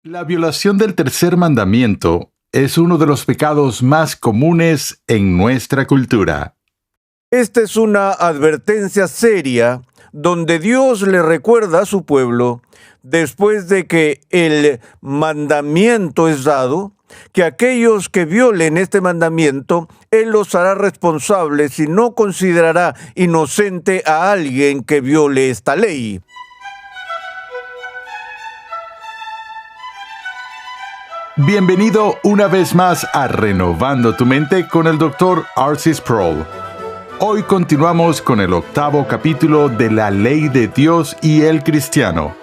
La violación del tercer mandamiento es uno de los pecados más comunes en nuestra cultura. Esta es una advertencia seria donde Dios le recuerda a su pueblo, después de que el mandamiento es dado, que aquellos que violen este mandamiento, Él los hará responsables y no considerará inocente a alguien que viole esta ley. Bienvenido una vez más a Renovando tu Mente con el Dr. R.C. Sproul. Hoy continuamos con el 8º capítulo de La Ley de Dios y el Cristiano,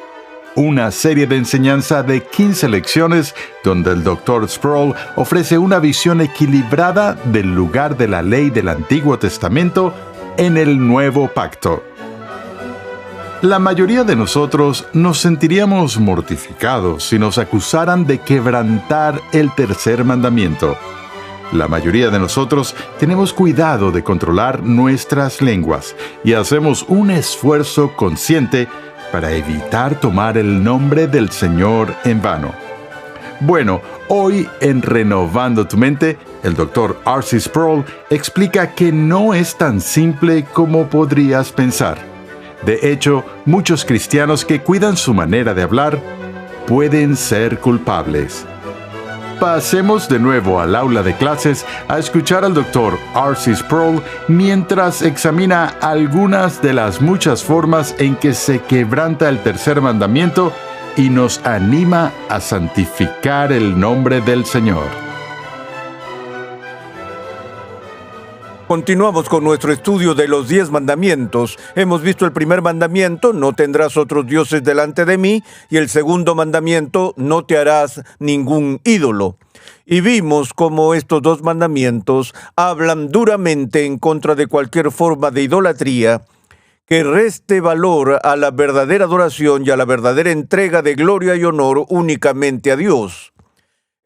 una serie de enseñanza de 15 lecciones donde el Dr. Sproul ofrece una visión equilibrada del lugar de la ley del Antiguo Testamento en el Nuevo Pacto. La mayoría de nosotros nos sentiríamos mortificados si nos acusaran de quebrantar el tercer mandamiento. La mayoría de nosotros tenemos cuidado de controlar nuestras lenguas y hacemos un esfuerzo consciente para evitar tomar el nombre del Señor en vano. Bueno, hoy en Renovando tu Mente, el Dr. R.C. Sproul explica que no es tan simple como podrías pensar. De hecho, muchos cristianos que cuidan su manera de hablar pueden ser culpables. Pasemos de nuevo al aula de clases a escuchar al Dr. R.C. Sproul mientras examina algunas de las muchas formas en que se quebranta el tercer mandamiento y nos anima a santificar el nombre del Señor. Continuamos con nuestro estudio de los 10 mandamientos. Hemos visto el primer mandamiento, no tendrás otros dioses delante de mí, y el segundo mandamiento, no te harás ningún ídolo. Y vimos cómo estos dos mandamientos hablan duramente en contra de cualquier forma de idolatría que reste valor a la verdadera adoración y a la verdadera entrega de gloria y honor únicamente a Dios.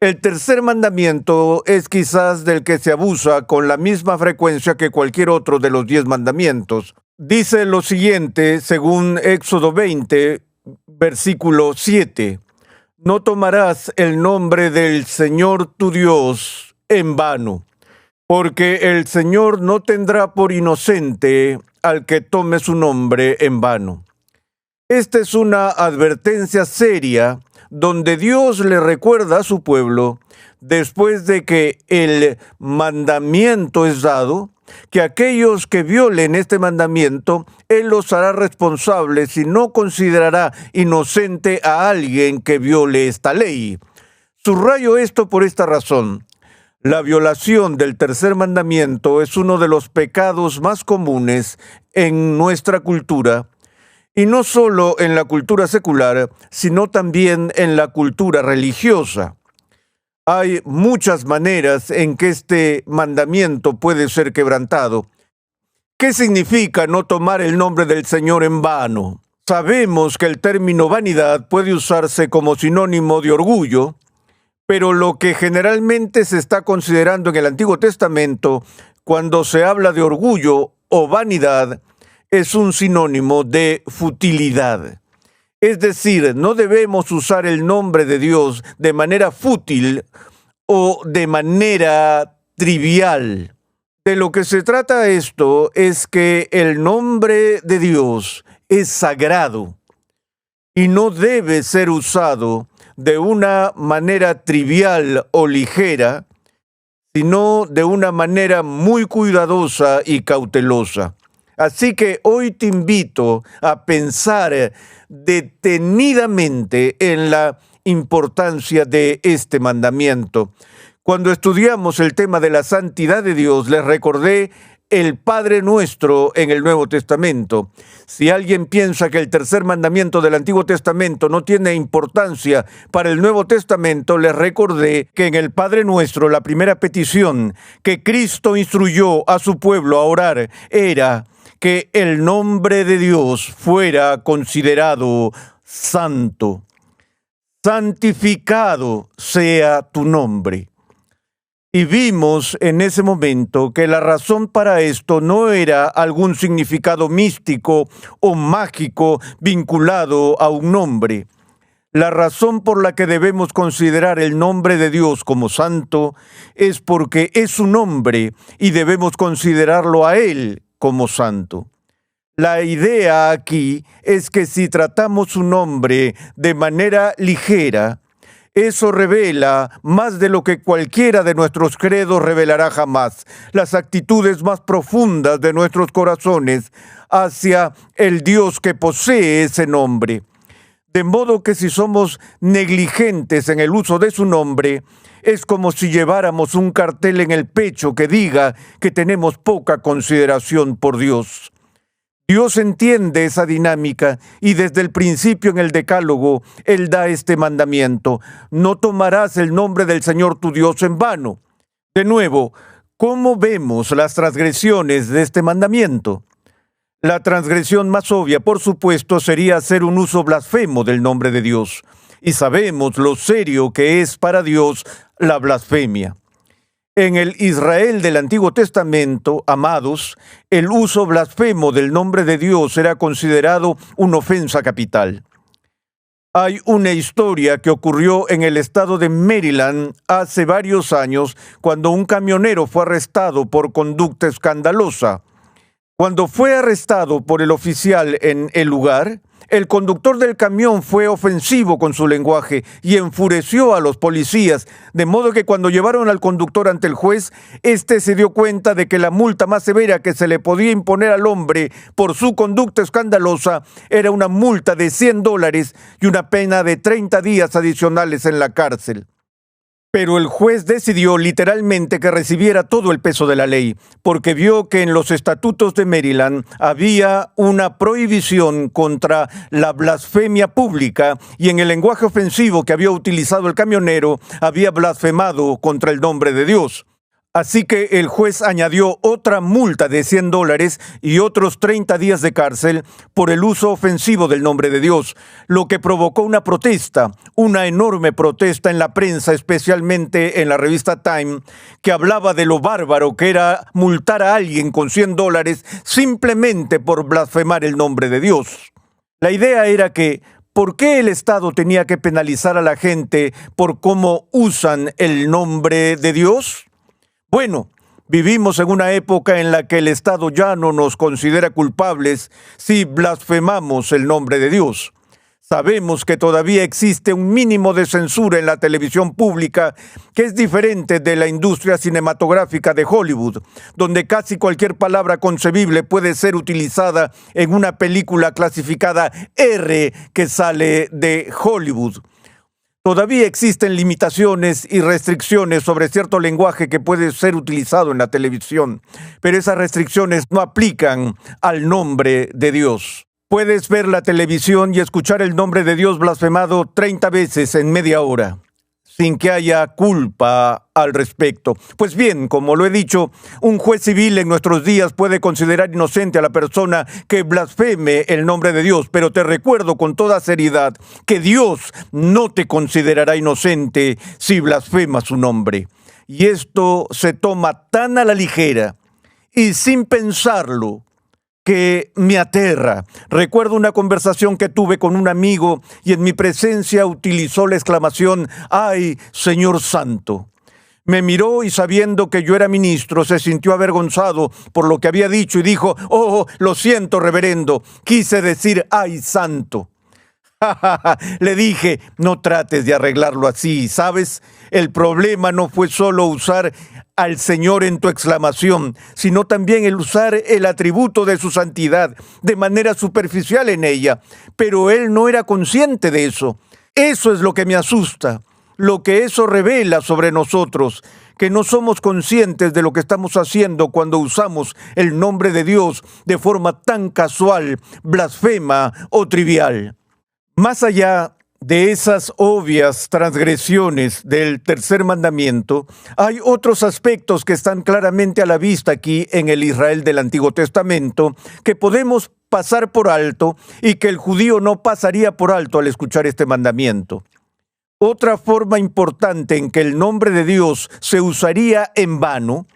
El tercer mandamiento es quizás del que se abusa con la misma frecuencia que cualquier otro de los 10 mandamientos. Dice lo siguiente, según Éxodo 20, versículo 7. No tomarás el nombre del Señor tu Dios en vano, porque el Señor no tendrá por inocente al que tome su nombre en vano. Esta es una advertencia seria donde Dios le recuerda a su pueblo, después de que el mandamiento es dado, que aquellos que violen este mandamiento, Él los hará responsables y no considerará inocente a alguien que viole esta ley. Subrayo esto por esta razón. La violación del tercer mandamiento es uno de los pecados más comunes en nuestra cultura, y no solo en la cultura secular, sino también en la cultura religiosa. Hay muchas maneras en que este mandamiento puede ser quebrantado. ¿Qué significa no tomar el nombre del Señor en vano? Sabemos que el término vanidad puede usarse como sinónimo de orgullo, pero lo que generalmente se está considerando en el Antiguo Testamento cuando se habla de orgullo o vanidad es un sinónimo de futilidad. Es decir, no debemos usar el nombre de Dios de manera fútil o de manera trivial. De lo que se trata esto es que el nombre de Dios es sagrado y no debe ser usado de una manera trivial o ligera, sino de una manera muy cuidadosa y cautelosa. Así que hoy te invito a pensar detenidamente en la importancia de este mandamiento. Cuando estudiamos el tema de la santidad de Dios, les recordé el Padre Nuestro en el Nuevo Testamento. Si alguien piensa que el tercer mandamiento del Antiguo Testamento no tiene importancia para el Nuevo Testamento, les recordé que en el Padre Nuestro la primera petición que Cristo instruyó a su pueblo a orar era que el nombre de Dios fuera considerado santo. Santificado sea tu nombre. Y vimos en ese momento que la razón para esto no era algún significado místico o mágico vinculado a un nombre. La razón por la que debemos considerar el nombre de Dios como santo es porque es su nombre y debemos considerarlo a Él como santo. La idea aquí es que si tratamos su nombre de manera ligera, eso revela más de lo que cualquiera de nuestros credos revelará jamás, las actitudes más profundas de nuestros corazones hacia el Dios que posee ese nombre. De modo que si somos negligentes en el uso de su nombre, es como si lleváramos un cartel en el pecho que diga que tenemos poca consideración por Dios. Dios entiende esa dinámica y desde el principio en el Decálogo, Él da este mandamiento: no tomarás el nombre del Señor tu Dios en vano. De nuevo, ¿cómo vemos las transgresiones de este mandamiento? La transgresión más obvia, por supuesto, sería hacer un uso blasfemo del nombre de Dios. Y sabemos lo serio que es para Dios la blasfemia. En el Israel del Antiguo Testamento, amados, el uso blasfemo del nombre de Dios era considerado una ofensa capital. Hay una historia que ocurrió en el estado de Maryland hace varios años, cuando un camionero fue arrestado por conducta escandalosa. Cuando fue arrestado por el oficial en el lugar, el conductor del camión fue ofensivo con su lenguaje y enfureció a los policías, de modo que cuando llevaron al conductor ante el juez, éste se dio cuenta de que la multa más severa que se le podía imponer al hombre por su conducta escandalosa era una multa de $100 y una pena de 30 días adicionales en la cárcel. Pero el juez decidió literalmente que recibiera todo el peso de la ley, porque vio que en los estatutos de Maryland había una prohibición contra la blasfemia pública y en el lenguaje ofensivo que había utilizado el camionero había blasfemado contra el nombre de Dios. Así que el juez añadió otra multa de $100 y otros 30 días de cárcel por el uso ofensivo del nombre de Dios, lo que provocó una protesta, una enorme protesta en la prensa, especialmente en la revista Time, que hablaba de lo bárbaro que era multar a alguien con $100 simplemente por blasfemar el nombre de Dios. La idea era que, ¿por qué el Estado tenía que penalizar a la gente por cómo usan el nombre de Dios? Bueno, vivimos en una época en la que el Estado ya no nos considera culpables si blasfemamos el nombre de Dios. Sabemos que todavía existe un mínimo de censura en la televisión pública que es diferente de la industria cinematográfica de Hollywood, donde casi cualquier palabra concebible puede ser utilizada en una película clasificada R que sale de Hollywood. Todavía existen limitaciones y restricciones sobre cierto lenguaje que puede ser utilizado en la televisión, pero esas restricciones no aplican al nombre de Dios. Puedes ver la televisión y escuchar el nombre de Dios blasfemado 30 veces en media hora, sin que haya culpa al respecto. Pues bien, como lo he dicho, un juez civil en nuestros días puede considerar inocente a la persona que blasfeme el nombre de Dios, pero te recuerdo con toda seriedad que Dios no te considerará inocente si blasfemas su nombre. Y esto se toma tan a la ligera y sin pensarlo que me aterra. Recuerdo una conversación que tuve con un amigo y en mi presencia utilizó la exclamación: ¡ay, Señor Santo! Me miró y sabiendo que yo era ministro, se sintió avergonzado por lo que había dicho y dijo: ¡oh, lo siento, reverendo! Quise decir ¡ay, santo! Le dije: no trates de arreglarlo así, ¿sabes? El problema no fue solo usar al Señor en tu exclamación, sino también el usar el atributo de su santidad de manera superficial en ella. Pero él no era consciente de eso. Eso es lo que me asusta, lo que eso revela sobre nosotros, que no somos conscientes de lo que estamos haciendo cuando usamos el nombre de Dios de forma tan casual, blasfema o trivial. Más allá de esas obvias transgresiones del tercer mandamiento, hay otros aspectos que están claramente a la vista aquí en el Israel del Antiguo Testamento que podemos pasar por alto y que el judío no pasaría por alto al escuchar este mandamiento. Otra forma importante en que el nombre de Dios se usaría en vano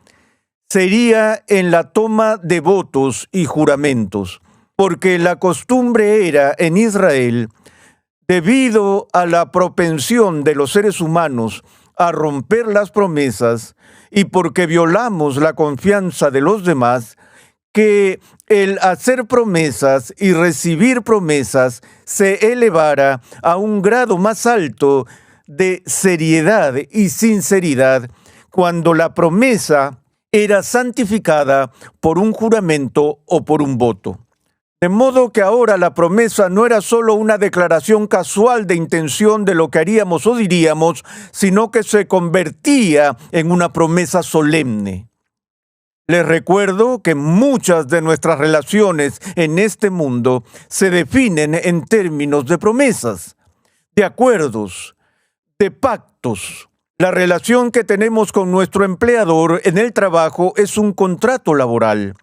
sería en la toma de votos y juramentos, porque la costumbre era en Israel Debido a la propensión de los seres humanos a romper las promesas y porque violamos la confianza de los demás, que el hacer promesas y recibir promesas se elevara a un grado más alto de seriedad y sinceridad cuando la promesa era santificada por un juramento o por un voto. De modo que ahora la promesa no era solo una declaración casual de intención de lo que haríamos o diríamos, sino que se convertía en una promesa solemne. Les recuerdo que muchas de nuestras relaciones en este mundo se definen en términos de promesas, de acuerdos, de pactos. La relación que tenemos con nuestro empleador en el trabajo es un contrato laboral.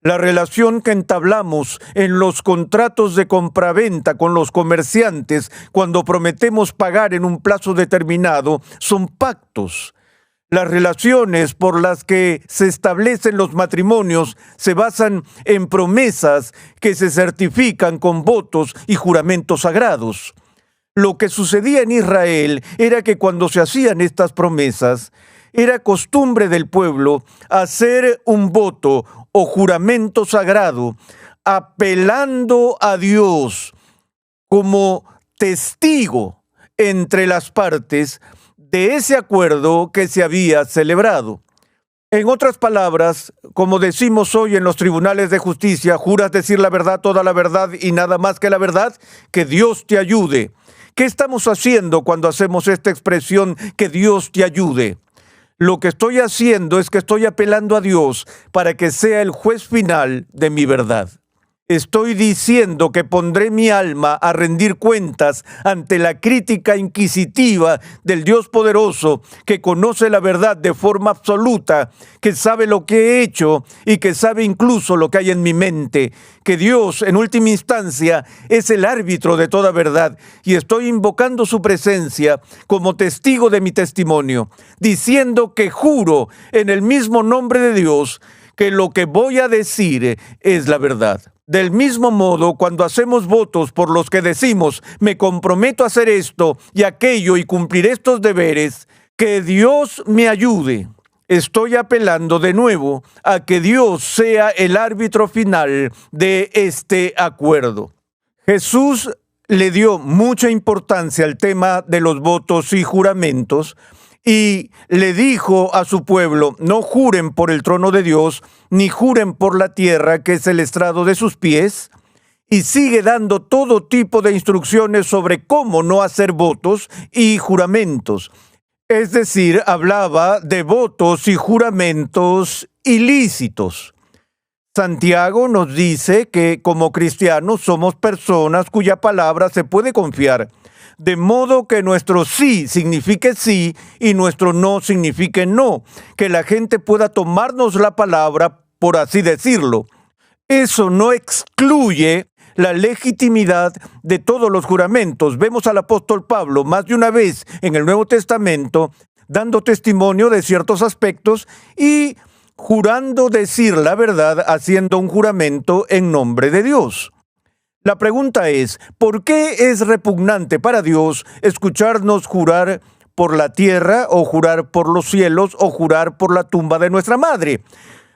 La relación que entablamos en los contratos de compraventa con los comerciantes cuando prometemos pagar en un plazo determinado son pactos. Las relaciones por las que se establecen los matrimonios se basan en promesas que se certifican con votos y juramentos sagrados. Lo que sucedía en Israel era que cuando se hacían estas promesas, era costumbre del pueblo hacer un voto o juramento sagrado, apelando a Dios como testigo entre las partes de ese acuerdo que se había celebrado. En otras palabras, como decimos hoy en los tribunales de justicia, ¿juras decir la verdad, toda la verdad y nada más que la verdad? Que Dios te ayude. ¿Qué estamos haciendo cuando hacemos esta expresión, que Dios te ayude? Lo que estoy haciendo es que estoy apelando a Dios para que sea el juez final de mi verdad. Estoy diciendo que pondré mi alma a rendir cuentas ante la crítica inquisitiva del Dios poderoso, que conoce la verdad de forma absoluta, que sabe lo que he hecho y que sabe incluso lo que hay en mi mente, que Dios, en última instancia, es el árbitro de toda verdad, y estoy invocando su presencia como testigo de mi testimonio, diciendo que juro en el mismo nombre de Dios que lo que voy a decir es la verdad. Del mismo modo, cuando hacemos votos por los que decimos, me comprometo a hacer esto y aquello y cumplir estos deberes, que Dios me ayude. Estoy apelando de nuevo a que Dios sea el árbitro final de este acuerdo. Jesús le dio mucha importancia al tema de los votos y juramentos, y le dijo a su pueblo, no juren por el trono de Dios, ni juren por la tierra, que es el estrado de sus pies, y sigue dando todo tipo de instrucciones sobre cómo no hacer votos y juramentos. Es decir, hablaba de votos y juramentos ilícitos. Santiago nos dice que como cristianos somos personas cuya palabra se puede confiar, de modo que nuestro sí signifique sí y nuestro no signifique no, que la gente pueda tomarnos la palabra, por así decirlo. Eso no excluye la legitimidad de todos los juramentos. Vemos al apóstol Pablo más de una vez en el Nuevo Testamento dando testimonio de ciertos aspectos y jurando decir la verdad, haciendo un juramento en nombre de Dios. La pregunta es, ¿por qué es repugnante para Dios escucharnos jurar por la tierra o jurar por los cielos o jurar por la tumba de nuestra madre?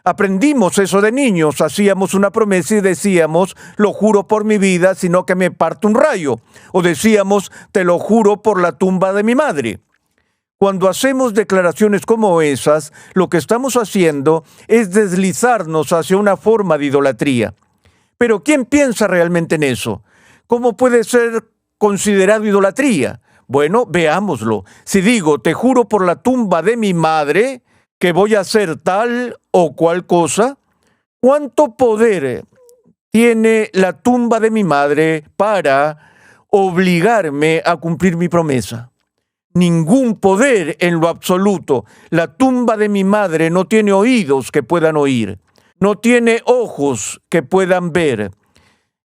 Aprendimos eso de niños, hacíamos una promesa y decíamos, lo juro por mi vida, sino que me parte un rayo. O decíamos, te lo juro por la tumba de mi madre. Cuando hacemos declaraciones como esas, lo que estamos haciendo es deslizarnos hacia una forma de idolatría. Pero ¿quién piensa realmente en eso? ¿Cómo puede ser considerado idolatría? Bueno, veámoslo. Si digo, te juro por la tumba de mi madre que voy a hacer tal o cual cosa, ¿cuánto poder tiene la tumba de mi madre para obligarme a cumplir mi promesa? Ningún poder en lo absoluto. La tumba de mi madre no tiene oídos que puedan oír. No tiene ojos que puedan ver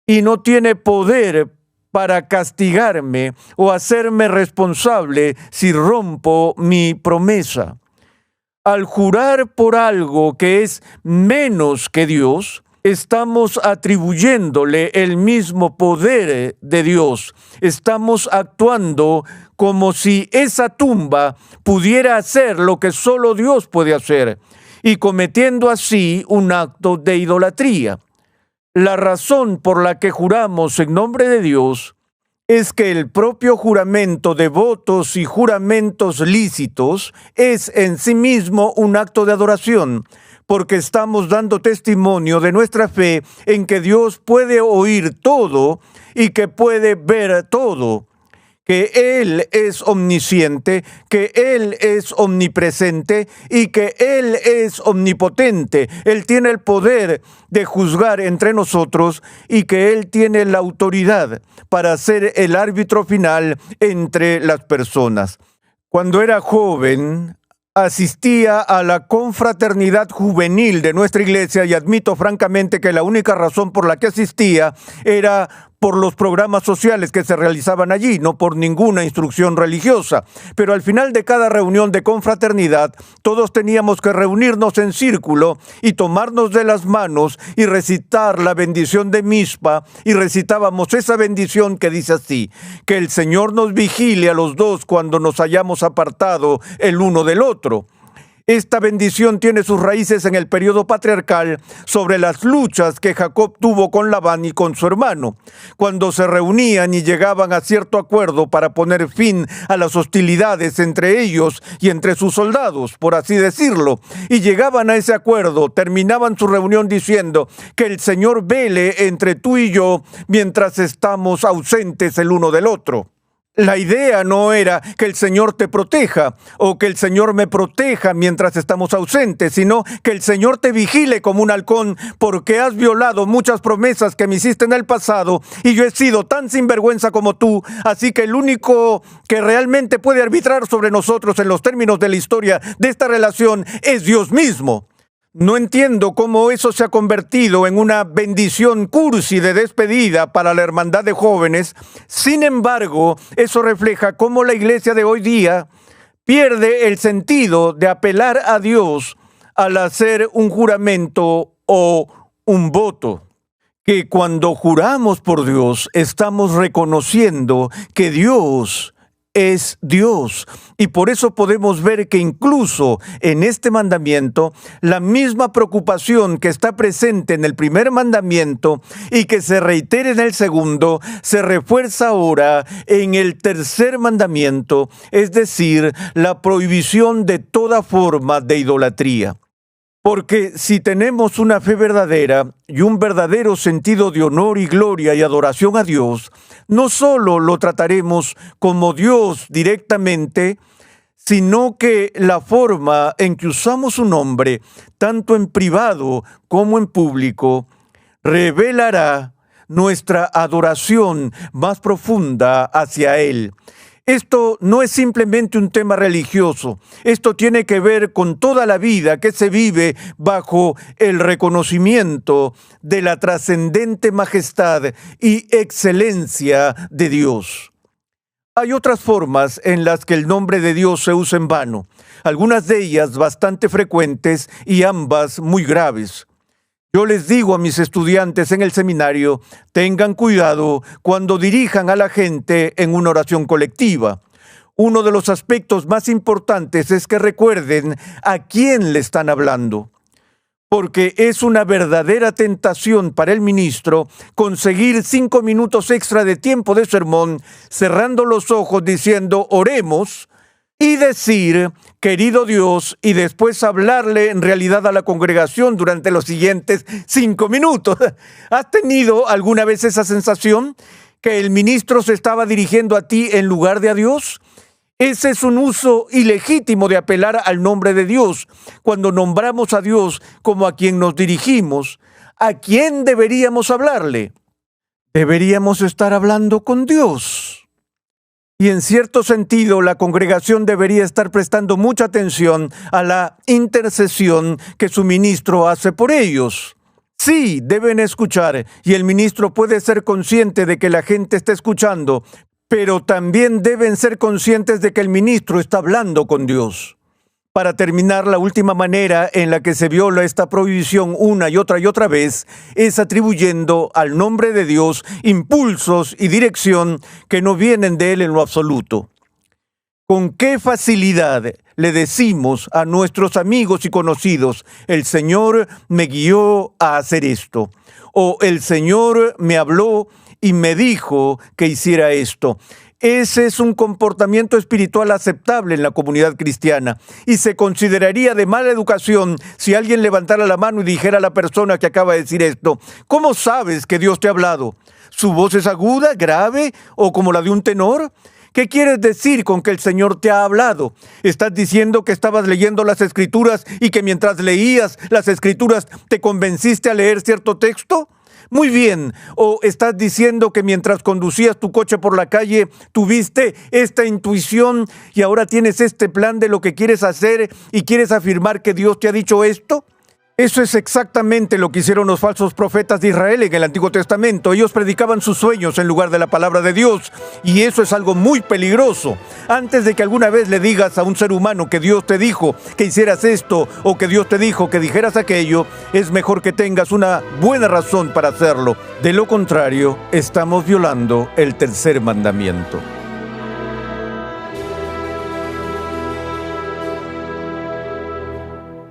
y no tiene poder para castigarme o hacerme responsable si rompo mi promesa. Al jurar por algo que es menos que Dios, estamos atribuyéndole el mismo poder de Dios. Estamos actuando como si esa tumba pudiera hacer lo que solo Dios puede hacer, y cometiendo así un acto de idolatría. La razón por la que juramos en nombre de Dios es que el propio juramento de votos y juramentos lícitos es en sí mismo un acto de adoración, porque estamos dando testimonio de nuestra fe en que Dios puede oír todo y que puede ver todo, que Él es omnisciente, que Él es omnipresente y que Él es omnipotente. Él tiene el poder de juzgar entre nosotros y que Él tiene la autoridad para ser el árbitro final entre las personas. Cuando era joven, asistía a la confraternidad juvenil de nuestra iglesia y admito francamente que la única razón por la que asistía era por los programas sociales que se realizaban allí, no por ninguna instrucción religiosa. Pero al final de cada reunión de confraternidad, todos teníamos que reunirnos en círculo y tomarnos de las manos y recitar la bendición de Mishpa, y recitábamos esa bendición que dice así: que el Señor nos vigile a los dos cuando nos hayamos apartado el uno del otro. Esta bendición tiene sus raíces en el periodo patriarcal sobre las luchas que Jacob tuvo con Labán y con su hermano, cuando se reunían y llegaban a cierto acuerdo para poner fin a las hostilidades entre ellos y entre sus soldados, por así decirlo, y llegaban a ese acuerdo, terminaban su reunión diciendo: que el Señor vele entre tú y yo mientras estamos ausentes el uno del otro. La idea no era que el Señor te proteja o que el Señor me proteja mientras estamos ausentes, sino que el Señor te vigile como un halcón, porque has violado muchas promesas que me hiciste en el pasado y yo he sido tan sinvergüenza como tú. Así que el único que realmente puede arbitrar sobre nosotros en los términos de la historia de esta relación es Dios mismo. No entiendo cómo eso se ha convertido en una bendición cursi de despedida para la hermandad de jóvenes. Sin embargo, eso refleja cómo la iglesia de hoy día pierde el sentido de apelar a Dios al hacer un juramento o un voto. Que cuando juramos por Dios, estamos reconociendo que Dios es Dios, y por eso podemos ver que incluso en este mandamiento, la misma preocupación que está presente en el primer mandamiento y que se reitera en el segundo, se refuerza ahora en el tercer mandamiento, es decir, la prohibición de toda forma de idolatría. Porque si tenemos una fe verdadera y un verdadero sentido de honor y gloria y adoración a Dios, no solo lo trataremos como Dios directamente, sino que la forma en que usamos su nombre, tanto en privado como en público, revelará nuestra adoración más profunda hacia Él. Esto no es simplemente un tema religioso, esto tiene que ver con toda la vida que se vive bajo el reconocimiento de la trascendente majestad y excelencia de Dios. Hay otras formas en las que el nombre de Dios se usa en vano, algunas de ellas bastante frecuentes y ambas muy graves. Yo les digo a mis estudiantes en el seminario: tengan cuidado cuando dirijan a la gente en una oración colectiva. Uno de los aspectos más importantes es que recuerden a quién le están hablando, porque es una verdadera tentación para el ministro conseguir 5 minutos extra de tiempo de sermón, cerrando los ojos diciendo oremos, y decir querido Dios, y después hablarle en realidad a la congregación durante los siguientes 5 minutos. ¿Has tenido alguna vez esa sensación que el ministro se estaba dirigiendo a ti en lugar de a Dios? Ese es un uso ilegítimo de apelar al nombre de Dios. Cuando nombramos a Dios como a quien nos dirigimos, ¿a quién deberíamos hablarle? Deberíamos estar hablando con Dios. Y en cierto sentido, la congregación debería estar prestando mucha atención a la intercesión que su ministro hace por ellos. Sí, deben escuchar, y el ministro puede ser consciente de que la gente está escuchando, pero también deben ser conscientes de que el ministro está hablando con Dios. Para terminar, la última manera en la que se viola esta prohibición una y otra vez es atribuyendo al nombre de Dios impulsos y dirección que no vienen de Él en lo absoluto. ¿Con qué facilidad le decimos a nuestros amigos y conocidos, el Señor me guió a hacer esto? O el Señor me habló y me dijo que hiciera esto. Ese es un comportamiento espiritual aceptable en la comunidad cristiana y se consideraría de mala educación si alguien levantara la mano y dijera a la persona que acaba de decir esto: ¿cómo sabes que Dios te ha hablado? ¿Su voz es aguda, grave o como la de un tenor? ¿Qué quieres decir con que el Señor te ha hablado? ¿Estás diciendo que estabas leyendo las Escrituras y que mientras leías las Escrituras te convenciste a leer cierto texto? Muy bien. ¿O estás diciendo que mientras conducías tu coche por la calle tuviste esta intuición y ahora tienes este plan de lo que quieres hacer y quieres afirmar que Dios te ha dicho esto? Eso es exactamente lo que hicieron los falsos profetas de Israel en el Antiguo Testamento. Ellos predicaban sus sueños en lugar de la palabra de Dios, y eso es algo muy peligroso. Antes de que alguna vez le digas a un ser humano que Dios te dijo que hicieras esto o que Dios te dijo que dijeras aquello, es mejor que tengas una buena razón para hacerlo. De lo contrario, estamos violando el tercer mandamiento.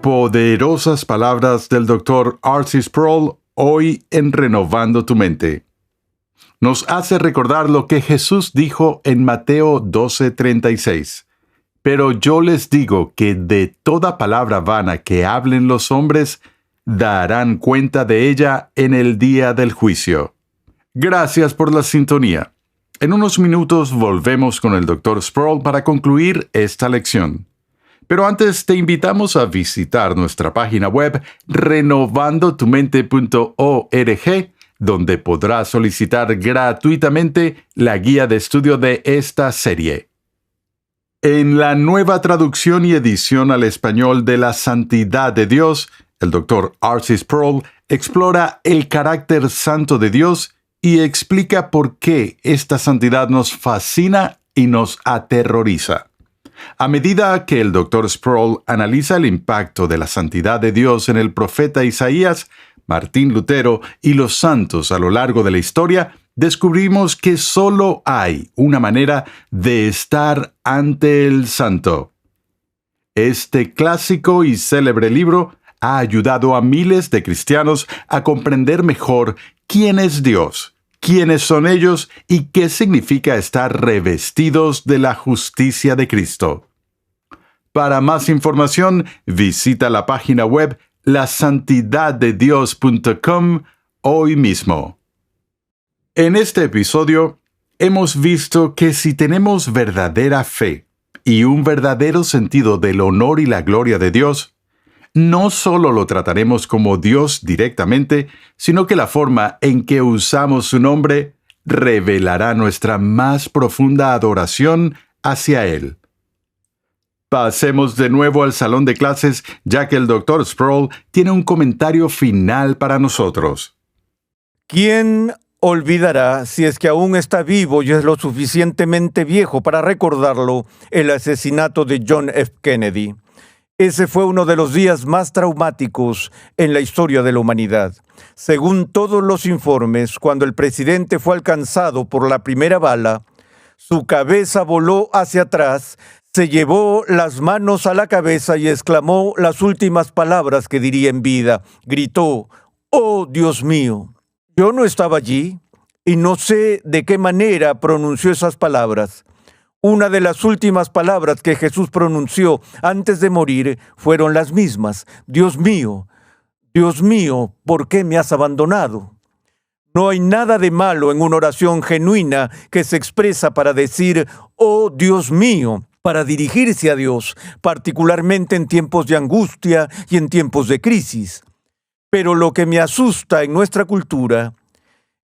Poderosas palabras del Dr. R.C. Sproul hoy en Renovando tu Mente. Nos hace recordar lo que Jesús dijo en Mateo 12:36. Pero yo les digo que de toda palabra vana que hablen los hombres, darán cuenta de ella en el día del juicio. Gracias por la sintonía. En unos minutos volvemos con el Dr. Sproul para concluir esta lección. Pero antes te invitamos a visitar nuestra página web renovandotumente.org, donde podrás solicitar gratuitamente la guía de estudio de esta serie. En la nueva traducción y edición al español de La Santidad de Dios, el Dr. R.C. Sproul explora el carácter santo de Dios y explica por qué esta santidad nos fascina y nos aterroriza. A medida que el Dr. Sproul analiza el impacto de la santidad de Dios en el profeta Isaías, Martín Lutero y los santos a lo largo de la historia, descubrimos que solo hay una manera de estar ante el santo. Este clásico y célebre libro ha ayudado a miles de cristianos a comprender mejor quién es Dios, quiénes son ellos y qué significa estar revestidos de la justicia de Cristo. Para más información, visita la página web lasantidaddedios.com hoy mismo. En este episodio, hemos visto que si tenemos verdadera fe y un verdadero sentido del honor y la gloria de Dios, no solo lo trataremos como Dios directamente, sino que la forma en que usamos su nombre revelará nuestra más profunda adoración hacia Él. Pasemos de nuevo al salón de clases, ya que el Dr. Sproul tiene un comentario final para nosotros. ¿Quién olvidará, si es que aún está vivo y es lo suficientemente viejo para recordarlo, el asesinato de John F. Kennedy? Ese fue uno de los días más traumáticos en la historia de la humanidad. Según todos los informes, cuando el presidente fue alcanzado por la primera bala, su cabeza voló hacia atrás, se llevó las manos a la cabeza y exclamó las últimas palabras que diría en vida. Gritó: «¡Oh, Dios mío!». Yo no estaba allí y no sé de qué manera pronunció esas palabras. Una de las últimas palabras que Jesús pronunció antes de morir fueron las mismas: Dios mío, ¿por qué me has abandonado? No hay nada de malo en una oración genuina que se expresa para decir, oh Dios mío, para dirigirse a Dios, particularmente en tiempos de angustia y en tiempos de crisis. Pero lo que me asusta en nuestra cultura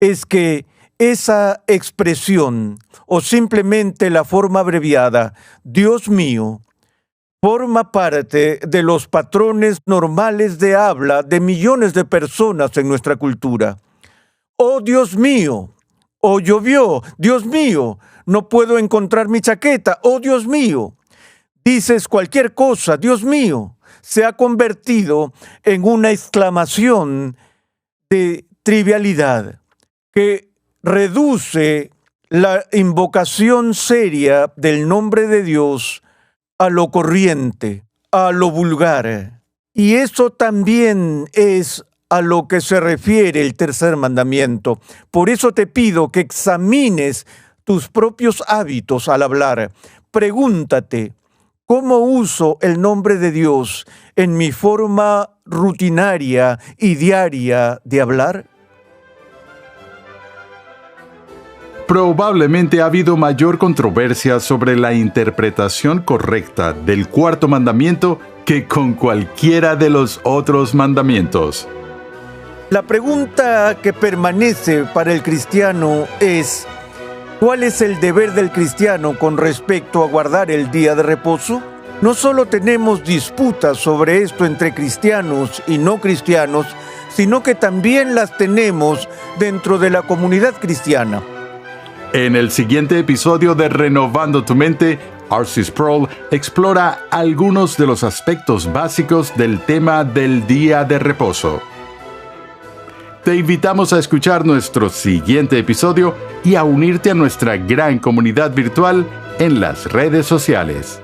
es que esa expresión, o simplemente la forma abreviada, Dios mío, forma parte de los patrones normales de habla de millones de personas en nuestra cultura. Oh Dios mío, oh llovió, Dios mío, no puedo encontrar mi chaqueta, oh Dios mío. dices cualquier cosa, Dios mío, se ha convertido en una exclamación de trivialidad que reduce la invocación seria del nombre de Dios a lo corriente, a lo vulgar. Y eso también es a lo que se refiere el tercer mandamiento. Por eso te pido que examines tus propios hábitos al hablar. Pregúntate, ¿cómo uso el nombre de Dios en mi forma rutinaria y diaria de hablar? Probablemente ha habido mayor controversia sobre la interpretación correcta del cuarto mandamiento que con cualquiera de los otros mandamientos. La pregunta que permanece para el cristiano es: ¿cuál es el deber del cristiano con respecto a guardar el día de reposo? No solo tenemos disputas sobre esto entre cristianos y no cristianos, sino que también las tenemos dentro de la comunidad cristiana. En el siguiente episodio de Renovando tu Mente, R.C. Sproul explora algunos de los aspectos básicos del tema del día de reposo. Te invitamos a escuchar nuestro siguiente episodio y a unirte a nuestra gran comunidad virtual en las redes sociales.